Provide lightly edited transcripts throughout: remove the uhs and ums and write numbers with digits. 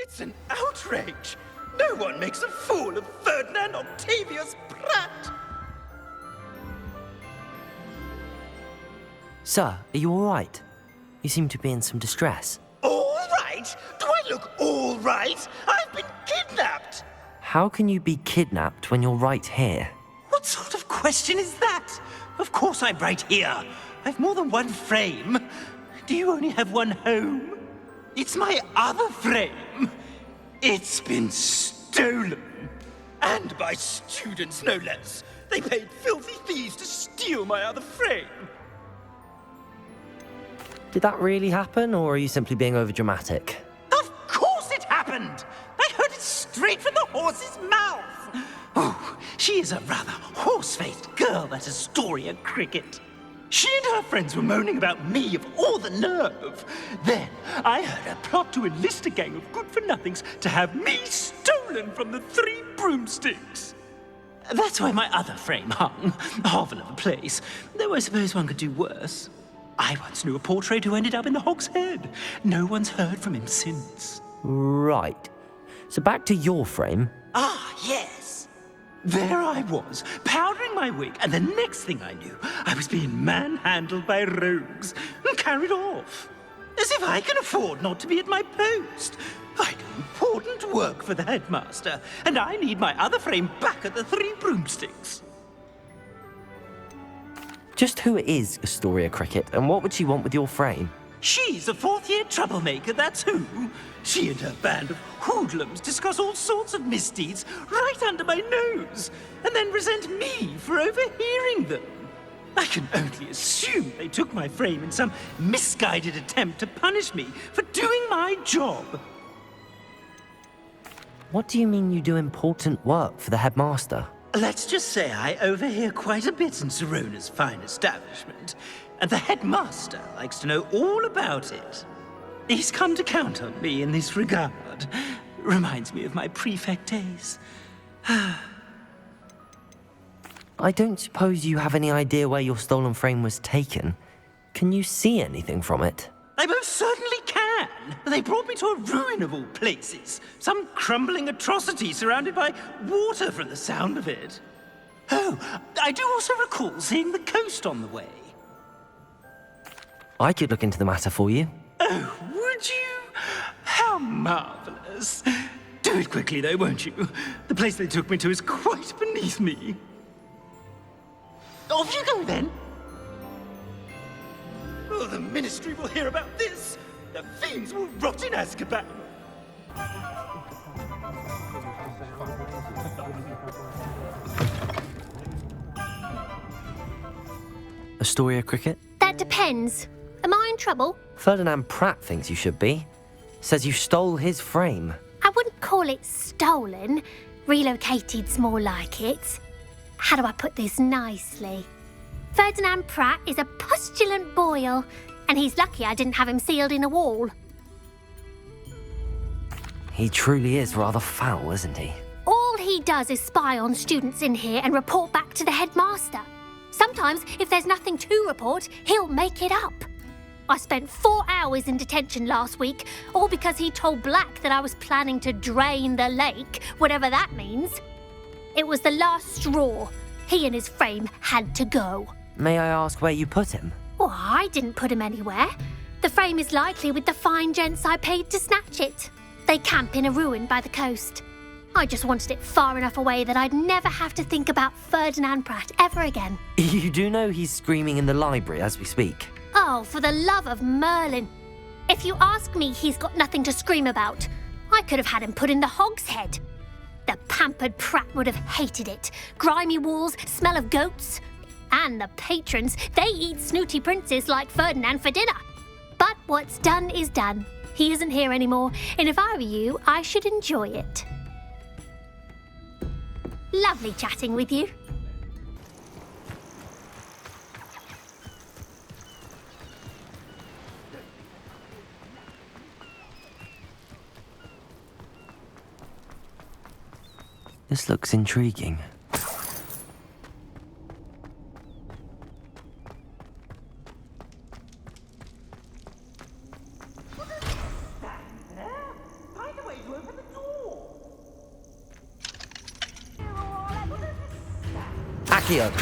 It's an outrage! No one makes a fool of Ferdinand Octavius Pratt! Sir, are you all right? You seem to be in some distress. All right? Do I look all right? I've been kidnapped! How can you be kidnapped when you're right here? What sort of question is that? Of course I'm right here. I've more than one frame. Do you only have one home? It's my other frame. It's been stolen. And by students, no less. They paid filthy thieves to steal my other frame. Did that really happen, or are you simply being overdramatic? Of course it happened! I heard it straight from the horse's mouth! Oh, she is a rather horse-faced girl, that Astoria Cricket. She and her friends were moaning about me of all the nerve. Then I heard her plot to enlist a gang of good-for-nothings to have me stolen from the 3 Broomsticks. That's why my other frame hung. A hovel of a place, though I suppose one could do worse. I once knew a portrait who ended up in the Hog's Head. No one's heard from him since. Right. So back to your frame. Ah, yes. There I was, powdering my wig, and the next thing I knew, I was being manhandled by rogues and carried off. As if I can afford not to be at my post. I do important work for the headmaster, and I need my other frame back at the 3 Broomsticks. Just who is Astoria Cricket, and what would she want with your frame? She's a 4th-year troublemaker, that's who. She and her band of hoodlums discuss all sorts of misdeeds right under my nose, and then resent me for overhearing them. I can only assume they took my frame in some misguided attempt to punish me for doing my job. What do you mean you do important work for the headmaster? Let's just say I overhear quite a bit in Serona's fine establishment, and the headmaster likes to know all about it. He's come to count on me in this regard. Reminds me of my prefect days. I don't suppose you have any idea where your stolen frame was taken. Can you see anything from it? I most certainly can. They brought me to a ruin of all places. Some crumbling atrocity surrounded by water from the sound of it. Oh, I do also recall seeing the coast on the way. I could look into the matter for you. Oh, would you? How marvelous. Do it quickly, though, won't you? The place they took me to is quite beneath me. Off you go, then. Oh, the Ministry will hear about this. The fiends will rot in Azkaban. Astoria Cricket? That depends. Am I in trouble? Ferdinand Pratt thinks you should be. Says you stole his frame. I wouldn't call it stolen. Relocated's more like it. How do I put this nicely? Ferdinand Pratt is a postulant boil, and he's lucky I didn't have him sealed in a wall. He truly is rather foul, isn't he? All he does is spy on students in here and report back to the headmaster. Sometimes, if there's nothing to report, he'll make it up. I spent 4 hours in detention last week, all because he told Black that I was planning to drain the lake, whatever that means. It was the last straw. He and his frame had to go. May I ask where you put him? Well, I didn't put him anywhere. The frame is likely with the fine gents I paid to snatch it. They camp in a ruin by the coast. I just wanted it far enough away that I'd never have to think about Ferdinand Pratt ever again. You do know he's screaming in the library as we speak. Oh, for the love of Merlin. If you ask me, he's got nothing to scream about. I could have had him put in the Hog's Head. The pampered Pratt would have hated it. Grimy walls, smell of goats. And the patrons, they eat snooty princes like Ferdinand for dinner. But what's done is done. He isn't here anymore, and if I were you, I should enjoy it. Lovely chatting with you. This looks intriguing. Find a way to open Accio.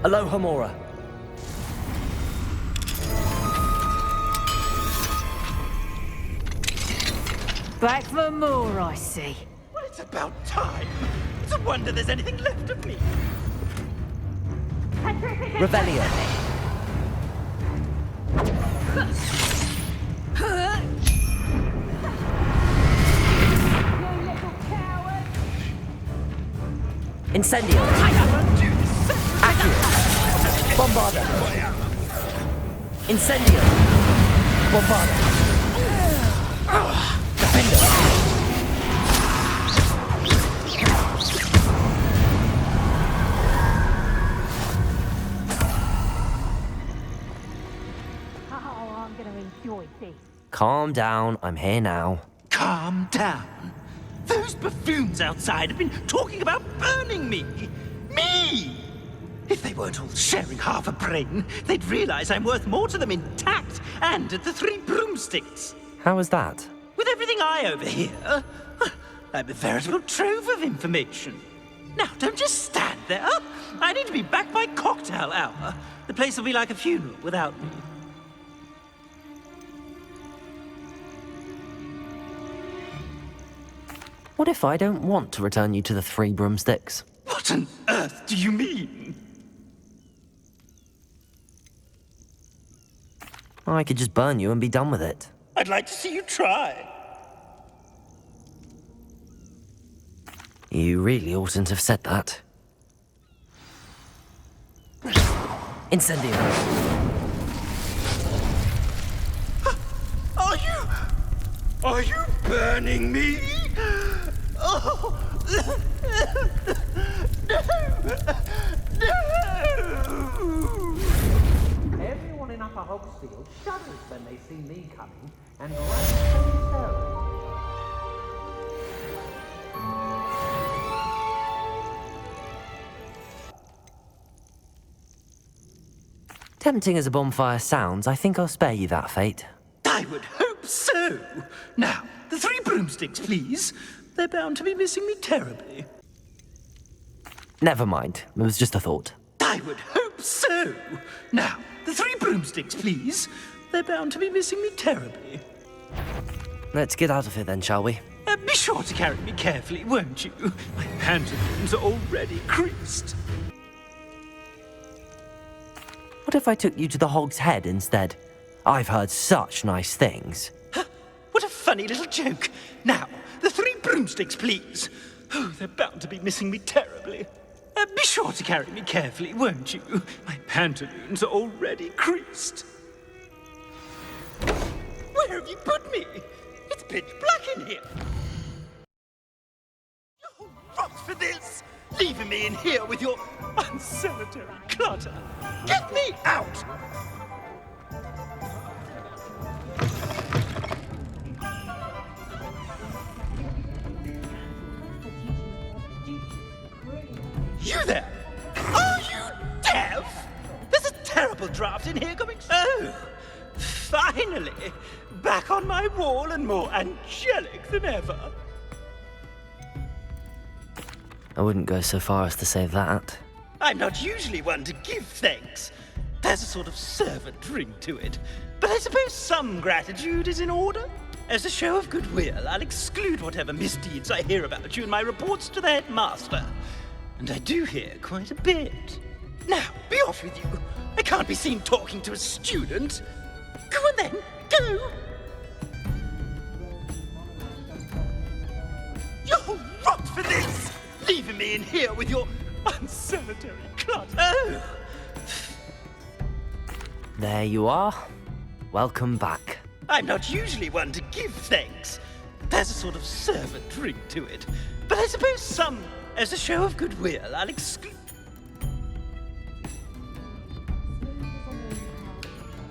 Aloha Mora. Back for more, I see. Well, it's about time. It's a wonder there's anything left of me. Revelio. Incendio. Accio. Bombarda. Incendio. Bombarda. Defender. Oh, I'm gonna enjoy this. Calm down, I'm here now. Calm down. Those buffoons outside have been talking about burning me. Me! If they weren't all sharing half a brain, they'd realize I'm worth more to them intact and at the 3 Broomsticks. How was that? With everything I overhear, I'm a veritable trove of information. Now, don't just stand there. I need to be back by cocktail hour. The place will be like a funeral without me. What if I don't want to return you to the 3 Broomsticks? What on earth do you mean? I could just burn you and be done with it. I'd like to see you try. You really oughtn't have said that. Incendio. Are you burning me? Oh. No! Everyone in Upper Hogsfield shudders when they see me coming, and rightfully so. Tempting as a bonfire sounds, I think I'll spare you that fate. I would hope so. Now, the 3 Broomsticks, please. They're bound to be missing me terribly. Never mind, it was just a thought. I would hope so. Now, the 3 Broomsticks, please. They're bound to be missing me terribly. Let's get out of here then, shall we? Be sure to carry me carefully, won't you? My pantaloons are already creased. What if I took you to the Hog's Head instead? I've heard such nice things. What a funny little joke. Now, the 3 Broomsticks, please. Oh, they're bound to be missing me terribly. Be sure to carry me carefully, won't you? My pantaloons are already creased. Where have you put me? It's pitch black in here. You're rot for this. Leaving me in here with your unsanitary clutter. Get me out! You there! Are you deaf? There's a terrible draft in here coming. Oh, finally! Back on my wall and more angelic than ever. I wouldn't go so far as to say that. I'm not usually one to give thanks. There's a sort of servant ring to it. But I suppose some gratitude is in order. As a show of goodwill, I'll exclude whatever misdeeds I hear about you in my reports to the headmaster. And I do hear quite a bit. Now, be off with you. I can't be seen talking to a student. Go on then, go! You're rot for this! Leaving me in here with your unsanitary clutter. Oh! There you are. Welcome back. I'm not usually one to give thanks. There's a sort of servant ring to it. But I suppose as a show of goodwill, I'll exclude.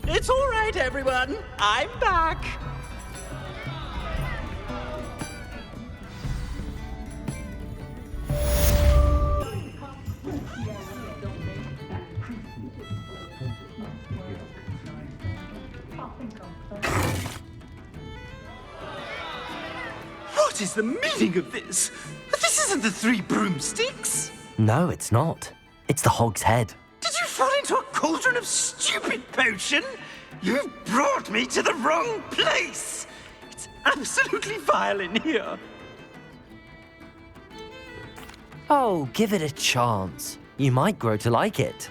It's all right, everyone. I'm back. What is the meaning of this? This isn't the 3 Broomsticks. No, it's not. It's the Hog's head. Did you fall into a cauldron of stupid potion? You've brought me to the wrong place! It's absolutely vile in here. Oh, give it a chance. You might grow to like it.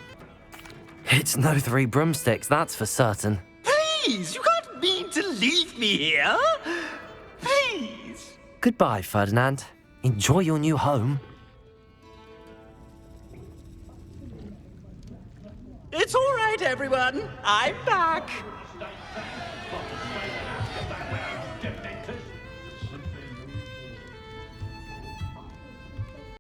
It's no 3 broomsticks, that's for certain. Please, you can't mean to leave me here. Please. Goodbye, Ferdinand. Enjoy your new home. It's all right, everyone. I'm back.